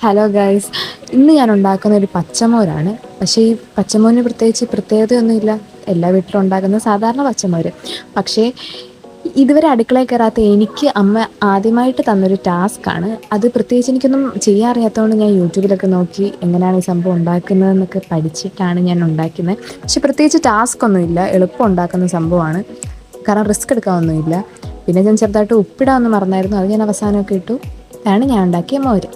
Hello guys, ഇന്ന് ഞാൻ ഉണ്ടാക്കുന്ന ഒരു പച്ചമോരാണ്. പക്ഷേ ഈ പച്ചമോരിന് പ്രത്യേകിച്ച് പ്രത്യേകതയൊന്നുമില്ല. എല്ലാ വീട്ടിലും ഉണ്ടാക്കുന്ന സാധാരണ പച്ചമോര്. പക്ഷേ ഇതുവരെ അടുക്കളയിൽ കയറാത്ത എനിക്ക് അമ്മ ആദ്യമായിട്ട് തന്നൊരു ടാസ്ക്കാണ് അത്. പ്രത്യേകിച്ച് എനിക്കൊന്നും ചെയ്യാൻ അറിയാത്തതുകൊണ്ട് ഞാൻ യൂട്യൂബിലൊക്കെ നോക്കി എങ്ങനെയാണ് ഈ സംഭവം ഉണ്ടാക്കുന്നതെന്നൊക്കെ പഠിച്ചിട്ടാണ് ഞാൻ ഉണ്ടാക്കുന്നത്. പക്ഷെ പ്രത്യേകിച്ച് ടാസ്ക് ഒന്നുമില്ല, എളുപ്പം ഉണ്ടാക്കുന്ന സംഭവമാണ്. കാരണം റിസ്ക് എടുക്കാനൊന്നുമില്ല. പിന്നെ ഞാൻ ചെറുതായിട്ട് ഉപ്പിടാമെന്ന് മറന്നായിരുന്നു, അത് ഞാൻ അവസാനമൊക്കെ ഇട്ടു. ഇതാണ് ഞാൻ ഉണ്ടാക്കിയ മോര്.